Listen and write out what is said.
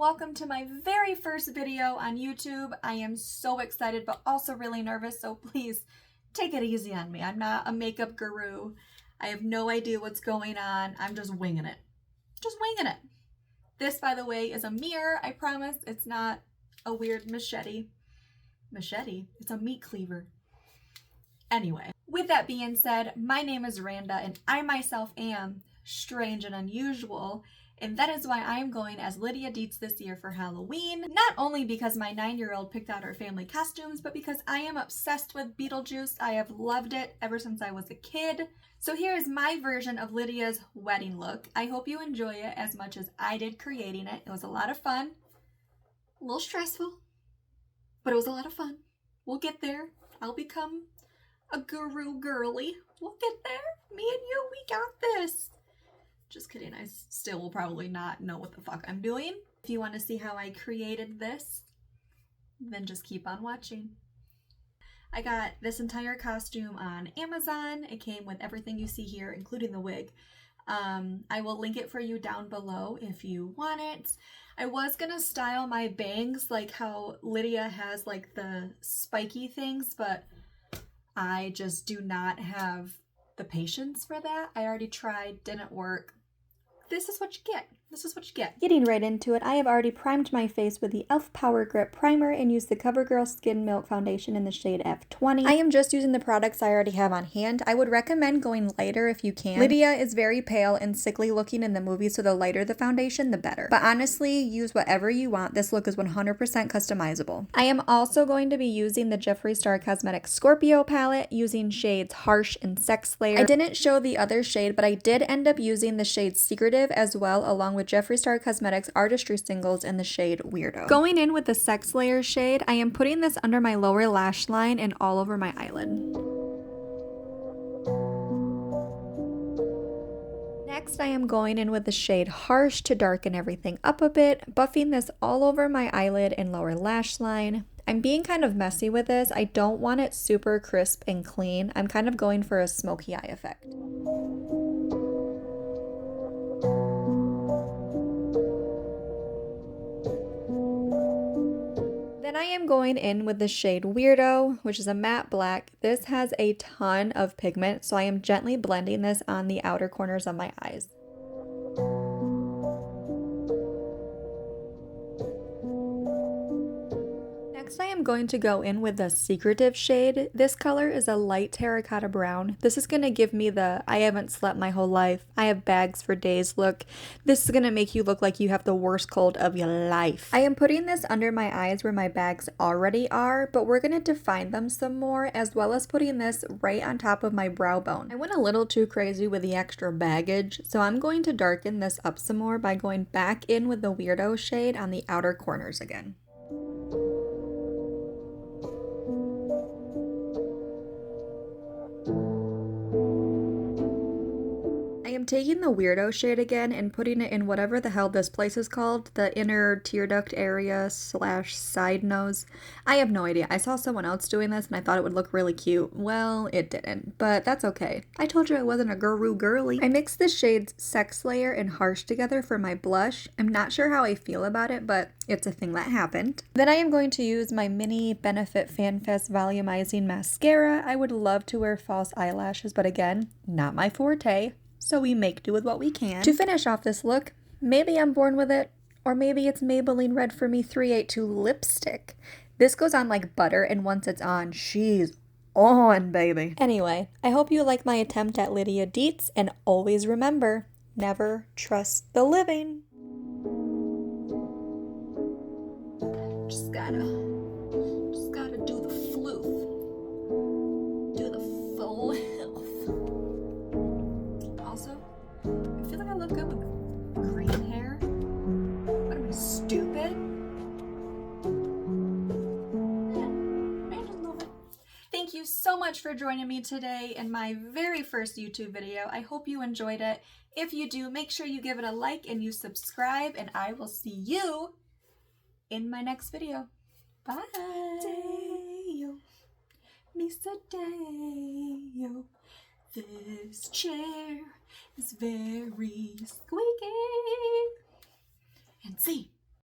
welcome to my very first video on YouTube. I am so excited but also really nervous, so please take it easy on me. I'm not a makeup guru. I have no idea what's going on. I'm just winging it. Just winging it. This, by the way, is a mirror. I promise it's not a weird machete. Machete? It's a meat cleaver. Anyway, with that being said, my name is Randa and I myself am strange and unusual. And that is why I am going as Lydia Deetz this year for Halloween. Not only because my 9-year-old picked out her family costumes, but because I am obsessed with Beetlejuice. I have loved it ever since I was a kid. So here is my version of Lydia's wedding look. I hope you enjoy it as much as I did creating it. It was a lot of fun. A little stressful, but it was a lot of fun. We'll get there. I'll become a guru girly. We'll get there. Me and you, we got this. Just kidding, I still will probably not know what the fuck I'm doing. If you want to see how I created this, then just keep on watching. I got this entire costume on Amazon. It came with everything you see here, including the wig. I will link it for you down below if you want it. I was gonna style my bangs like how Lydia has like the spiky things, but I just do not have the patience for that. I already tried, didn't work. This is what you get. This is what you get. Getting right into it, I have already primed my face with the e.l.f. Power Grip Primer and used the CoverGirl Skin Milk Foundation in the shade F20. I am just using the products I already have on hand. I would recommend going lighter if you can. Lydia is very pale and sickly looking in the movie, so the lighter the foundation, the better. But honestly, use whatever you want. This look is 100% customizable. I am also going to be using the Jeffree Star Cosmetics Scorpio palette, using shades Harsh and Sex Slayer. I didn't show the other shade, but I did end up using the shade Secretive as well, along with Jeffree Star Cosmetics Artistry Singles in the shade Weirdo. Going in with the Sex Layer shade, I am putting this under my lower lash line and all over my eyelid. Next, I am going in with the shade Harsh to darken everything up a bit, buffing this all over my eyelid and lower lash line. I'm being kind of messy with this. I don't want it super crisp and clean. I'm kind of going for a smoky eye effect. Then I am going in with the shade Weirdo, which is a matte black. This has a ton of pigment, so I am gently blending this on the outer corners of my eyes. Next, I am going to go in with the Secretive shade. This color is a light terracotta brown. This is going to give me the I haven't slept my whole life, I have bags for days look. This is going to make you look like you have the worst cold of your life. I am putting this under my eyes where my bags already are, but we're going to define them some more, as well as putting this right on top of my brow bone. I went a little too crazy with the extra baggage, so I'm going to darken this up some more by going back in with the Weirdo shade on the outer corners again. I am taking the Weirdo shade again and putting it in whatever the hell this place is called, the inner tear duct area / side nose. I have no idea. I saw someone else doing this and I thought it would look really cute. Well, it didn't, but that's okay. I told you I wasn't a guru girly. I mixed the shades Sex Slayer and Harsh together for my blush. I'm not sure how I feel about it, but it's a thing that happened. Then I am going to use my mini Benefit FanFest Volumizing Mascara. I would love to wear false eyelashes, but again, not my forte. So we make do with what we can. To finish off this look, maybe I'm born with it, or maybe it's Maybelline Red For Me 382 lipstick. This goes on like butter, and once it's on, she's on, baby. Anyway, I hope you like my attempt at Lydia Deetz, and always remember, never trust the living. Just gotta do the floof. Do the full health. Also, I feel like I look good with green hair. What am I, stupid? Yeah, I just love it. Thank you so much for joining me today in my very first YouTube video. I hope you enjoyed it. If you do, make sure you give it a like and you subscribe, and I will see you in my next video. Bye. Day-o, Mr. Day-o. This chair is very squeaky.